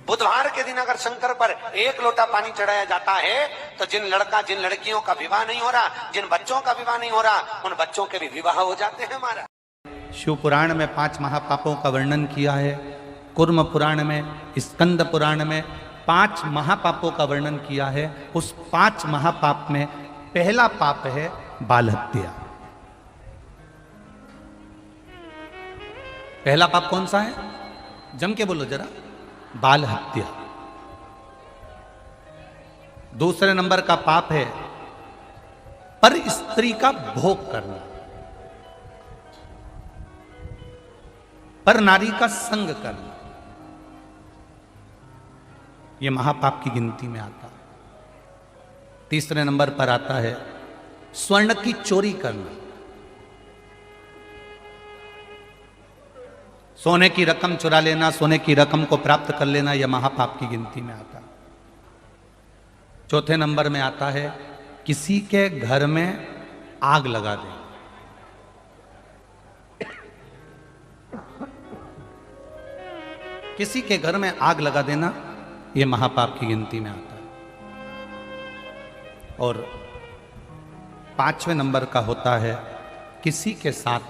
बुधवार के दिन अगर शंकर पर 1 लोटा पानी चढ़ाया जाता है तो जिन लड़कियों का विवाह नहीं हो रहा, जिन बच्चों का विवाह नहीं हो रहा, उन बच्चों के भी विवाह हो जाते हैं हमारा। शिव पुराण में 5 महापापों का वर्णन किया है, कुर्म पुराण में, स्कंद पुराण में 5 महापापों का वर्णन किया है। उस 5 महापाप में पहला पाप है बाल हत्या। पहला पाप कौन सा है? जम के बोलो जरा। बाल हत्या। दूसरे नंबर का पाप है पर स्त्री का भोग करना, पर नारी का संग करना, यह महापाप की गिनती में आता है। तीसरे नंबर पर आता है स्वर्ण की चोरी करना, सोने की रकम चुरा लेना, सोने की रकम को प्राप्त कर लेना, यह महापाप की गिनती में आता है। चौथे नंबर में आता है किसी के घर में आग लगा देना। किसी के घर में आग लगा देना यह महापाप की गिनती में आता है। और 5वें नंबर का होता है किसी के साथ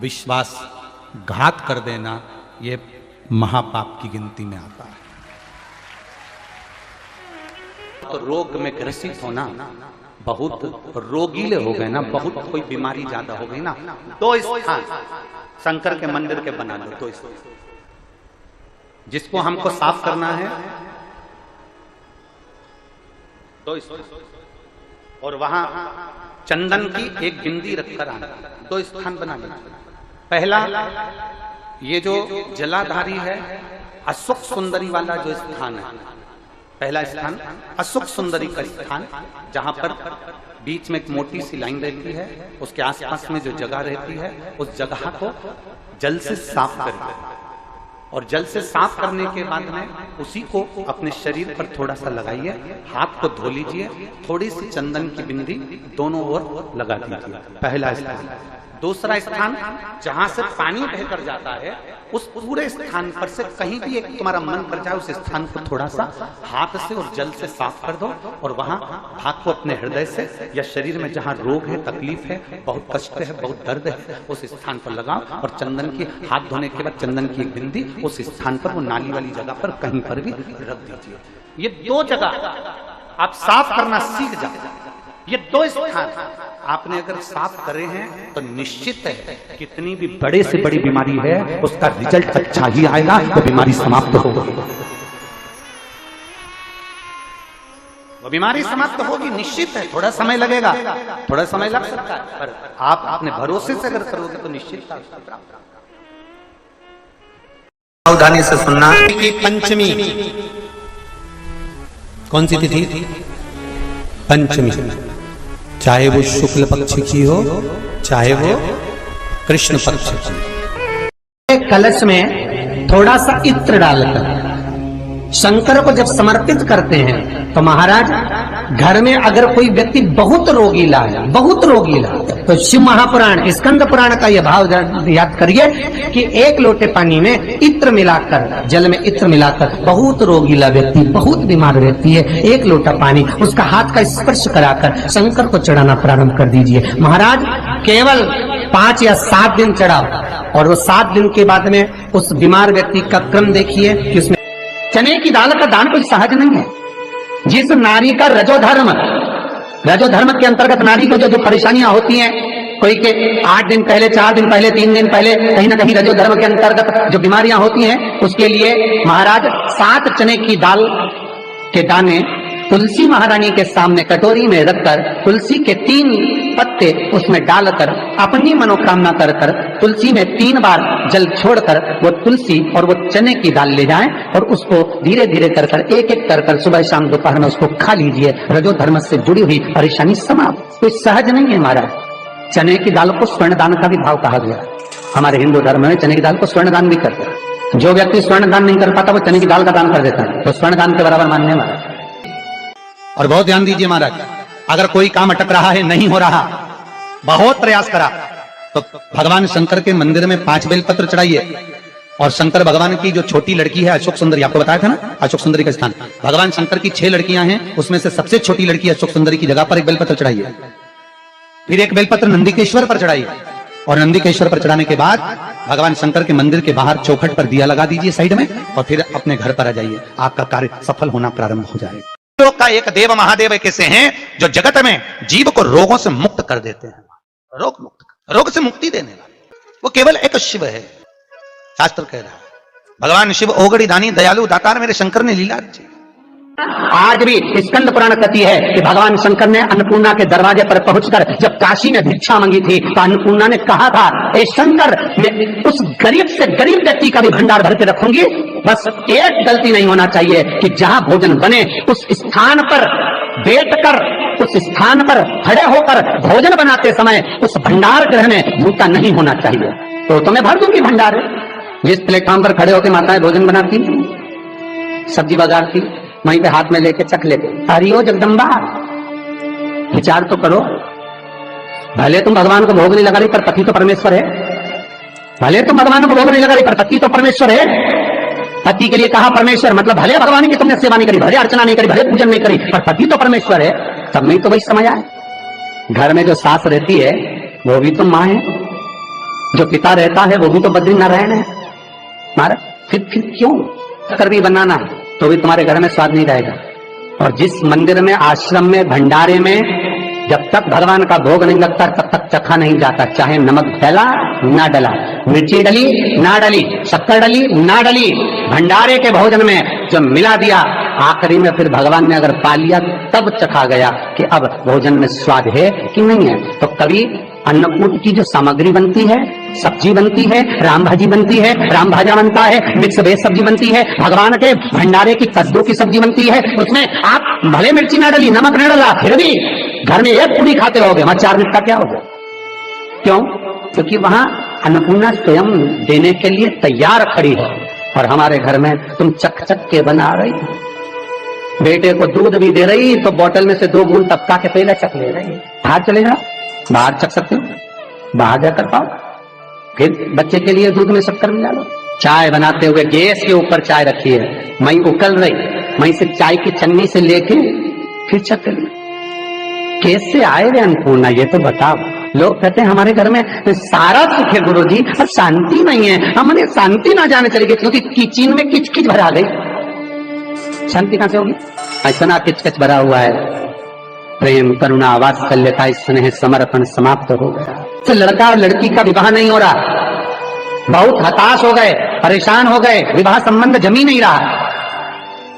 विश्वासघात कर देना, यह महापाप की गिनती में आता है। तो रोग में ग्रसित होना, बहुत रोगीले हो गए ना, बहुत कोई बीमारी ज्यादा हो गई ना, तो स्थान शंकर के मंदिर के बना लो। तो जिसको हमको साफ करना है तो और वहां चंदन की एक बिंदी रखकर आना, 2 स्थान बना लेना। पहला ये जो जलाधारी है, अशोक सुंदरी वाला जो स्थान है, पहला स्थान अशोक सुंदरी का स्थान, जहां पर बीच में एक मोटी सी लाइन रहती है, उसके आसपास में जो जगह रहती है उस जगह को जल से साफ करिए। और जल से साफ करने के बाद में उसी को अपने शरीर पर थोड़ा सा लगाइए, हाथ को धो लीजिए, थोड़ी सी चंदन की बिंदी दोनों ओर लगा दीजिए। पहला स्थान। दूसरा स्थान जहां से पानी बहकर जाता है, उस पूरे स्थान पर से कहीं भी एक तुम्हारा मन कर जाए, उस स्थान को थोड़ा सा हाथ से और जल से साफ कर दो और वहां हाथ को अपने हृदय से या शरीर में जहां रोग है, तकलीफ है, बहुत कष्ट है, बहुत दर्द है, उस स्थान पर लगाओ और चंदन की हाथ धोने के बाद चंदन की एक बिंदी उस स्थान पर, वो नाली वाली जगह पर कहीं पर भी रख दीजिए। ये 2 जगह आप साफ करना सीख जाओ। ये 2 स्थान आपने अगर साफ करे हैं तो निश्चित है कितनी भी बड़े से बड़ी बीमारी है उसका रिजल्ट अच्छा ही आएगा, तो बीमारी समाप्त होगी। वो बीमारी समाप्त होगी, निश्चित है। थोड़ा समय लगेगा, थोड़ा समय लग सकता है, पर आप अपने भरोसे से अगर करोगे तो निश्चित सावधानी से सुनना कि पंचमी कौन सी तिथि? पंचमी, चाहे वो शुक्ल पक्ष की हो चाहे वो कृष्ण पक्ष की। कलश में थोड़ा सा इत्र डालकर शंकर को जब समर्पित करते हैं तो महाराज घर में अगर कोई व्यक्ति बहुत रोगीला है, बहुत रोगीला, तो शिव महापुराण स्कंद पुराण का यह भाव याद करिए कि 1 लोटे पानी में इत्र मिलाकर, जल में इत्र मिलाकर, बहुत रोगीला व्यक्ति, बहुत बीमार व्यक्ति है, 1 लोटा पानी उसका हाथ का स्पर्श कराकर शंकर को चढ़ाना प्रारंभ कर दीजिए। महाराज केवल 5 या 7 दिन चढ़ाओ और वो 7 दिन के बाद में उस बीमार व्यक्ति का क्रम देखिए कि उसमें चने की दाल का दान कोई सहज नहीं है। जिस नारी का रजोधर्म के अंतर्गत नारी को जो परेशानियां होती हैं, कोई के 8 दिन पहले, 4 दिन पहले, 3 दिन पहले कहीं ना कहीं रजोधर्म के अंतर्गत जो बीमारियां होती हैं, उसके लिए महाराज 7 चने की दाल के दाने तुलसी महारानी के सामने कटोरी में रखकर तुलसी के 3 पत्ते उसमें डालकर अपनी मनोकामना कर तुलसी में 3 बार जल छोड़कर वो तुलसी और वो चने की दाल ले जाएं और उसको धीरे धीरे कर एक कर सुबह शाम दोपहर में उसको खा लीजिए। रजो धर्म से जुड़ी हुई परेशानी समाप्त। कोई सहज नहीं है महाराज। चने की दाल को स्वर्ण दान का भी भाव कहा गया। हमारे हिंदू धर्म में चने की दाल को स्वर्ण दान भी करते हैं। जो व्यक्ति स्वर्ण दान नहीं कर पाता वो चने की दाल का दान कर देता है, तो स्वर्ण दान के बराबर मानने वाला। और बहुत ध्यान दीजिए महाराज, अगर कोई काम अटक रहा है, नहीं हो रहा, बहुत प्रयास करा, तो भगवान शंकर के मंदिर में 5 बेलपत्र चढ़ाइए और शंकर भगवान की जो छोटी लड़की है अशोक सुंदरी, आपको बताया था ना अशोक सुंदरी का स्थान, भगवान शंकर की 6 लड़कियां हैं, उसमें से सबसे छोटी लड़की अशोक सुंदरी की जगह पर एक बेलपत्र चढ़ाई है। फिर एक बेलपत्र नंदीकेश्वर पर चढ़ाई है, और नंदीकेश्वर पर चढ़ाने के बाद भगवान शंकर के मंदिर के बाहर चौखट पर दिया लगा दीजिए साइड में, और फिर अपने घर पर आ जाइए, आपका कार्य सफल होना प्रारंभ हो जाएगा। लोक का एक देव महादेव कैसे हैं जो जगत में जीव को रोगों से मुक्त कर देते हैं, रोग मुक्त, रोग से मुक्ति देने वाले, वो केवल एक शिव है। शास्त्र कह रहा है भगवान शिव ओगड़ी दानी दयालु दातार मेरे शंकर ने लीला रची। आज भी स्कंद पुराण कहती है कि भगवान शंकर ने अन्नपूर्णा के दरवाजे पर पहुंचकर जब काशी में भिक्षा मांगी थी तो अन्नपूर्णा ने कहा था, ए शंकर, मैं उस गरीब से गरीब व्यक्ति का भी भंडार भर के रखूंगी, बस एक गलती नहीं होना चाहिए कि जहां भोजन बने उस स्थान पर बैठकर, उस स्थान पर खड़े होकर भोजन बनाते समय उस भंडार गृह में जूता नहीं होना चाहिए। तो मैं भर दूंगी भंडार। जिस प्लेटफॉर्म पर खड़े होकर माताएं भोजन बनाती, सब्जी बगाड़ती, वहीं पे हाथ में लेके चख लेते, हरिओ जगदम्बा, विचार तो करो। भले तुम भगवान को भोग नहीं लगा रही पर पति तो परमेश्वर है, भले तुम भगवान को भोग नहीं लगा रही पर पति तो परमेश्वर है। पति के लिए कहा परमेश्वर, मतलब भले भगवान की तुमने सेवा नहीं करी, भले अर्चना नहीं करी, भले पूजन नहीं करी, पर पति तो परमेश्वर है। तब नहीं तो वही समझ आए। घर में जो सास रहती है वो भी तो माँ है, जो पिता रहता है वो भी तो बद्रीनारायण है। महाराज फिर क्यों कर भी बनाना है तो भी तुम्हारे घर में स्वाद नहीं रहेगा। और जिस मंदिर में, आश्रम में, भंडारे में जब तक भगवान का भोग नहीं लगता तब तक चखा नहीं जाता, चाहे नमक डला ना डला, मिर्ची डली ना डली, शक्कर डली ना डली, भंडारे के भोजन में जो मिला दिया आखिरी में फिर भगवान ने अगर पा लिया तब चखा गया कि अब भोजन में स्वाद है कि नहीं है। तो कभी अन्नकूट की जो सामग्री बनती है, सब्जी बनती है, राम भाजी बनती है, राम भाजा बनता है, मिक्स वेज सब्जी बनती है, भगवान के भंडारे की कद्दू की सब्जी बनती है, उसमें आप भले मिर्ची ना डली, नमक ना डला, फिर भी घर में एक पूरी खाते रहोगे, वहां 4 मिनट का क्या होगा? क्यों? क्योंकि वहां अन्नपूर्णा स्वयं देने के लिए तैयार खड़ी है। और हमारे घर में तुम चक चक के बना रही, बेटे को दूध भी दे रही तो बोतल में से 2 बूंद टपका के पहले चख ले रही। बाहर चले जाओ, बाहर चख सकते हो, बाहर जाकर पाओ, फिर बच्चे के लिए दूध में शक्कर मिला लो। चाय बनाते हुए गैस के ऊपर चाय रखी है, मई उकल रही, मई से चाय की छन्नी से लेके फिर चख ली। कैसे आए रे अन्नपूर्णा, ये तो बताओ। लोग कहते हैं हमारे घर में सारा सुख है गुरुजी, पर शांति नहीं है। हमने शांति ना जाने चली गई क्योंकि किचन में किच किच भरा गई, शांति कहां से होगी? ऐसा किच किच भरा हुआ है। प्रेम, करुणा, वात्सल्यता, स्नेह, समर्पण समाप्त हो गया। तो लड़का और लड़की का विवाह नहीं हो रहा, बहुत हताश हो गए, परेशान हो गए, विवाह संबंध जमी नहीं रहा।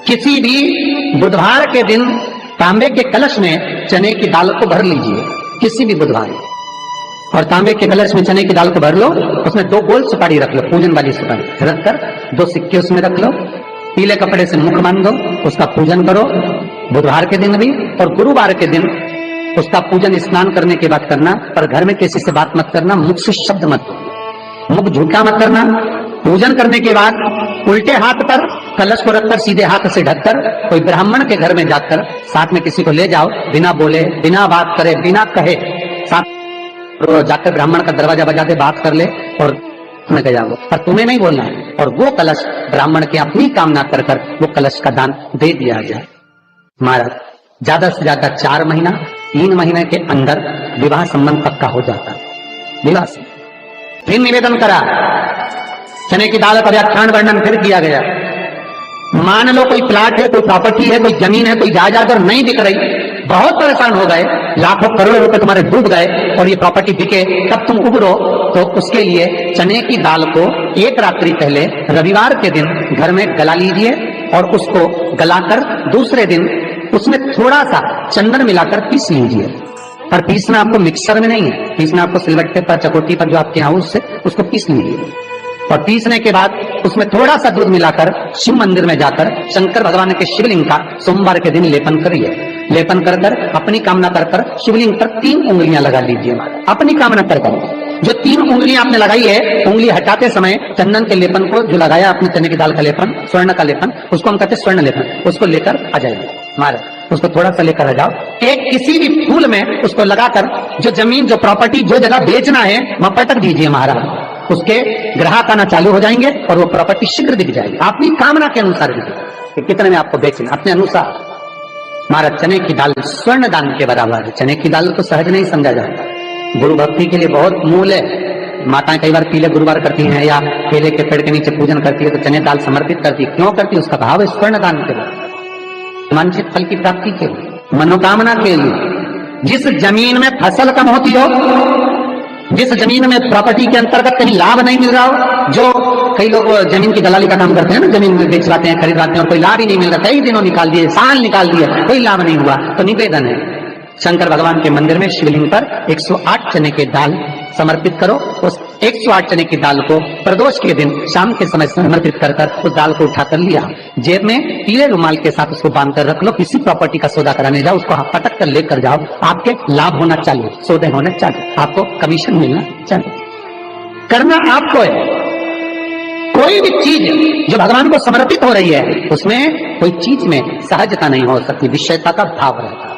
किसी भी बुधवार के दिन तांबे के कलश में चने की दाल को भर लीजिए, किसी भी बुधवार, और तांबे के कलश में चने की दाल को भर लो, उसमें 2 गोल सुपारी रख लो, पूजन वाली सुपारी रखकर 2 सिक्के उसमें रख लो, पीले कपड़े से मुख बांध दो, उसका पूजन करो बुधवार के दिन भी, और गुरुवार के दिन उसका पूजन स्नान करने के बाद करना। पर घर में किसी से बात मत करना, मुख से शब्द मत, मुख झूठा मत करना। पूजन करने के बाद उल्टे हाथ पर कलश को रखकर सीधे हाथ से ढककर कोई ब्राह्मण के घर में जाकर साथ में किसी को ले जाओ, बिना बोले, बिना बात करे, बिना कहे, साथ जाकर ब्राह्मण का दरवाजा बजा दे, बात कर ले और तुम्हें कह जाओ, पर तुम्हें नहीं बोलना है। और वो कलश ब्राह्मण की अपनी कामना कर कर वो कलश का दान दे दिया जाए। महाराज ज्यादा से ज्यादा 4 महीना 3 महीने के अंदर विवाह संबंध पक्का हो जाता है। विवाह से फिर निवेदन करा, चने की दाल का व्याख्यान वर्णन फिर किया गया। मान लो कोई प्लाट है, कोई प्रॉपर्टी है, कोई जमीन है, कोई जायदाद और नहीं बिक रही, बहुत परेशान हो गए, लाखों करोड़ों रुपए तुम्हारे डूब गए और ये प्रॉपर्टी बिके, तब तुम उबरो, तो उसके लिए चने की दाल को 1 रात्रि पहले रविवार के दिन घर में गला लीजिए और उसको गलाकर दूसरे दिन उसमें थोड़ा सा चंदन मिलाकर पीस लीजिए। पर पीसना आपको मिक्सर में नहीं है, पीसना आपको सिलबट्टे पर, चकोटी पर जो आपके यहाँ उससे उसको पीस लीजिए। और पीसने के बाद उसमें थोड़ा सा दूध मिलाकर शिव मंदिर में जाकर शंकर भगवान के शिवलिंग का सोमवार के दिन लेपन करिए। लेपन कर कर अपनी कामना कर कर शिवलिंग पर 3 उंगलियां लगा लीजिए। अपनी कामना कर कर जो 3 उंगलियां आपने लगाई है, उंगली हटाते समय चंदन के लेपन को जो लगाया आपने, चने की दाल का लेपन, स्वर्ण का लेपन, उसको हम कहते हैं स्वर्ण लेपन, उसको लेकर आ जाइए। महाराज उसको थोड़ा सा लेकर आ जाओ, एक किसी भी फूल में उसको लगाकर जो जमीन, जो प्रॉपर्टी, जो जगह बेचना है वहां पटक दीजिए। महाराज उसके ग्राहक आना चालू हो जाएंगे और वो प्रॉपर्टी शीघ्र दिख जाएगी, अपनी कामना के अनुसार दिखेगी कि कितने में आपको बेचना, अपने अनुसार। महाराज चने की दाल स्वर्ण दान के बराबर है। चने की दाल तो सहज नहीं समझा जाता, गुरु भक्ति के लिए बहुत मूल है। माताएं कई बार पीले गुरुवार करती हैं या केले के पेड़ के नीचे पूजन करती है तो चने दाल समर्पित करती है। क्यों करती है? उसका भाव है स्वर्ण दान के लिए, वांछित फल की प्राप्ति के लिए, मनोकामना के लिए। जिस जमीन में फसल कम होती हो, जिस जमीन में प्रॉपर्टी के अंतर्गत कहीं लाभ नहीं मिल रहा हो, जो कई लोग जमीन की दलाली का काम करते हैं ना, जमीन में बेचवाते हैं, खरीदवाते हैं और कोई लाभ ही नहीं मिल रहा, कई दिनों निकाल दिए, साल निकाल दिए, कोई लाभ नहीं हुआ, तो निवेदन है शंकर भगवान के मंदिर में शिवलिंग पर 108 चने के दाल समर्पित करो। उस 108 चने की दाल को प्रदोष के दिन शाम के समय समर्पित कर उस दाल को उठाकर लिया, जेब में पीले रुमाल के साथ उसको बांध कर रख लो। किसी प्रॉपर्टी का सौदा कराने जाओ, उसको पटक कर लेकर जाओ, आपके लाभ होना चालू, सौदे होने चालू, आपको कमीशन मिलना चालू। करना आपको है। कोई भी चीज जो भगवान को समर्पित हो रही है उसमें कोई चीज में सहजता नहीं हो सकती, विषयता का भाव रहता है,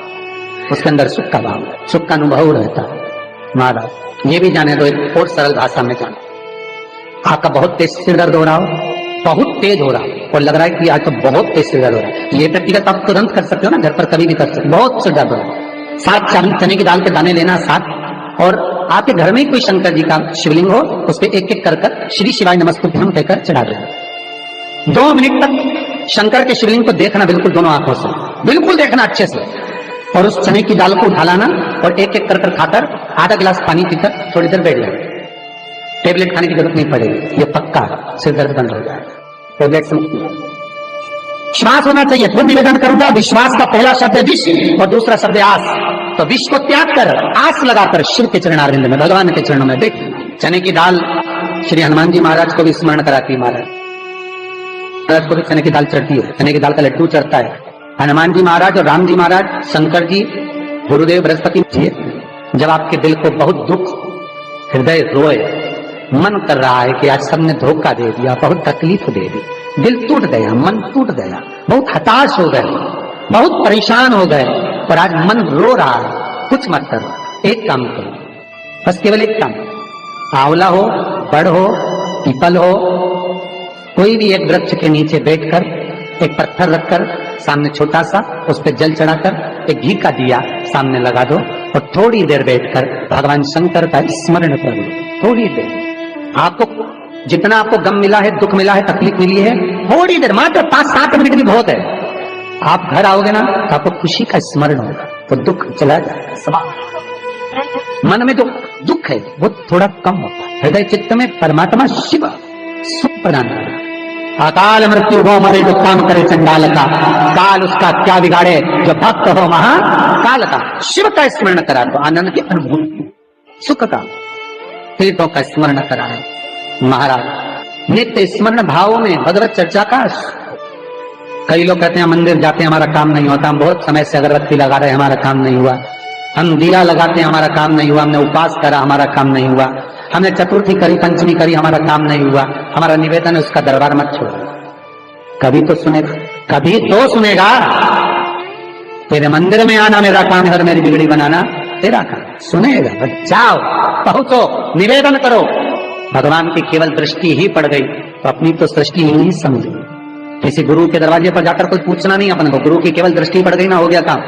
उसके अंदर सुख का भाव, सुख का अनुभव रहता है। महाराज ये भी जाने दो, एक और सरल भाषा में जाने, आपका बहुत तेज सिर दर्द हो रहा हो, बहुत तेज हो रहा हो और लग रहा है कि आज तो बहुत तेज सिर दर्द हो रहा है, ये व्यक्तिगत आप तुरंत कर सकते हो ना, घर पर कभी भी कर सकते हो। बहुत सिर दर्द हो रहा है, 7 चने की दाल के दाने लेना 7, और आपके घर में कोई शंकर जी का शिवलिंग हो, उस पर एक एक कर श्री शिवाय नमस्तुभ्यम कहकर चढ़ा देना। 2 मिनट तक शंकर के शिवलिंग को देखना, बिल्कुल दोनों आंखों से, बिल्कुल देखना अच्छे से, और उस चने की दाल को उठा लाना और एक एक कर खाकर आधा गिलास पानी पीकर थोड़ी देर बैठ जाए। टेबलेट खाने की जरूरत नहीं पड़ेगी, ये पक्का सिर दर्द बंद हो जाएगा, टेबलेट से मुक्ति। विश्वास होना चाहिए। तो निवेदन करूंगा, विश्वास का पहला शब्द है विष और दूसरा शब्द है आस। तो विष को त्याग कर आस लगाकर शिव के चरणारविंद में, भगवान के चरणों में बैठ। चने की दाल श्री हनुमान जी महाराज को भी स्मरण कराती है, महाराज को भी चने की दाल चढ़ती है, चने की दाल का लड्डू चढ़ता है। हनुमान जी महाराज और राम जी महाराज, शंकर जी, गुरुदेव बृहस्पति जी, जब आपके दिल को बहुत दुख, हृदय रोए, मन कर रहा है कि आज सबने धोखा दे दिया, बहुत तकलीफ दे दी, दिल टूट गया, मन टूट गया, बहुत हताश हो गए, बहुत परेशान हो गए और आज मन रो रहा है, कुछ मत करो, एक काम करो, बस केवल एक काम, आंवला हो, बड़ हो, पीपल हो, कोई भी एक वृक्ष के नीचे बैठकर एक पत्थर रखकर सामने छोटा सा, उस पर जल चढ़ाकर एक घी का दिया सामने लगा दो और थोड़ी देर बैठकर भगवान शंकर का स्मरण कर लो। थोड़ी देर, आपको जितना आपको गम मिला है, दुख मिला है, तकलीफ मिली है, थोड़ी देर, मात्र 5-7 मिनट भी बहुत है। आप घर आओगे ना तो आपको खुशी का स्मरण होगा, तो दुख चला जाएगा, सब मन में जो दुख है वो थोड़ा कम होता है। हृदय चित्त में परमात्मा शिव सुख प्रदान कर, अकाल मृत्यु हो मरे जो काम करे चंडाल का, काल उसका क्या बिगाड़े जो भक्त हो महाकाल का। शिव का स्मरण करा तो आनंद की अनुभूति, सुख का, तीर्थों का स्मरण करा है। महाराज नित्य स्मरण भावों में भगवत चर्चा का। कई लोग कहते हैं मंदिर जाते हैं हमारा काम नहीं होता, हम बहुत समय से अगरबत्ती लगा रहे हैं हमारा काम नहीं हुआ, हम दिया लगाते हैं हमारा काम नहीं हुआ, हमने उपवास करा हमारा काम नहीं हुआ, हमने चतुर्थी करी, पंचमी करी, हमारा काम नहीं हुआ, हमारा निवेदन है उसका दरबार मत छोड़ो। कभी तो सुनेगा, कभी तो सुनेगा। तेरे मंदिर में आना मेरा काम है और मेरी बिगड़ी बनाना तेरा काम, सुनेगा। जाओ, पहुंचो, निवेदन करो। भगवान की केवल दृष्टि ही पड़ गई तो अपनी तो सृष्टि ही नहीं समझी। किसी गुरु के दरवाजे पर जाकर कोई पूछना नहीं अपन को, गुरु की केवल दृष्टि पड़ गई ना, हो गया काम।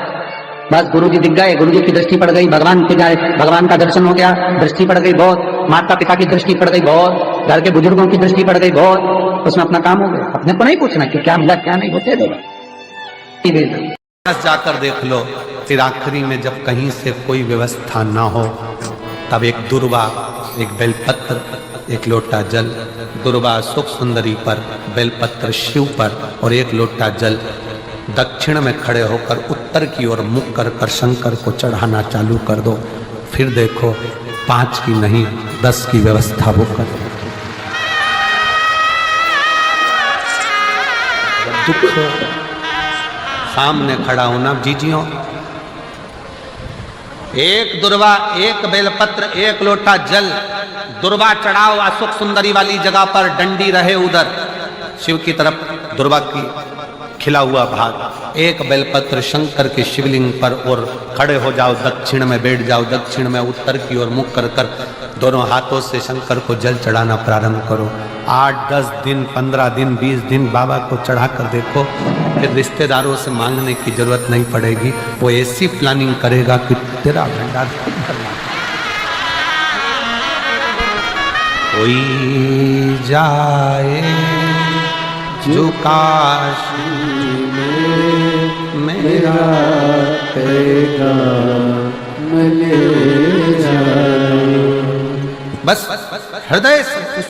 बस गुरु जी दिख गए, गुरु जी की दृष्टि पड़ गई, भगवान के जाए, भगवान का दर्शन हो गया, दृष्टि पड़ गई बहुत, माता पिता की दृष्टि पड़ गई बहुत, घर के बुजुर्गों की दृष्टि पड़ गई बहुत, उसमें अपना काम हो गया। अपने को नहीं पूछना कि क्या मिला क्या नहीं, होते देगा। जाकर देख लो, फिर आखिरी में जब कहीं से कोई व्यवस्था ना हो तब एक दुर्वा, एक बेलपत्र, एक लोटा जल, दुर्वा सुख सुंदरी पर, बेलपत्र शिव पर और एक लोटा जल दक्षिण में खड़े होकर उत्तर की ओर मुख कर कर शंकर को चढ़ाना चालू कर दो। फिर देखो 5 की नहीं 10 की व्यवस्था वो कर। दुख सामने खड़ा होना, जीजियों, एक दुर्वा, एक बेलपत्र, एक लोटा जल, दुर्वा चढ़ाओ असुख सुंदरी वाली जगह पर, डंडी रहे उधर शिव की तरफ, दुर्वा की खिला हुआ भाग, एक बेलपत्र शंकर के शिवलिंग पर और खड़े हो जाओ, दक्षिण में बैठ जाओ, दक्षिण में उत्तर की ओर मुख कर कर दोनों हाथों से शंकर को जल चढ़ाना प्रारंभ करो। 8, 10 दिन, 15 दिन, 20 दिन बाबा को चढ़ा कर देखो, फिर रिश्तेदारों से मांगने की जरूरत नहीं पड़ेगी। वो ऐसी प्लानिंग करेगा कि तेरा भंडार करना। कोई जाए जो काशी में मेरा पैगाम ले जाए। बस हृदय से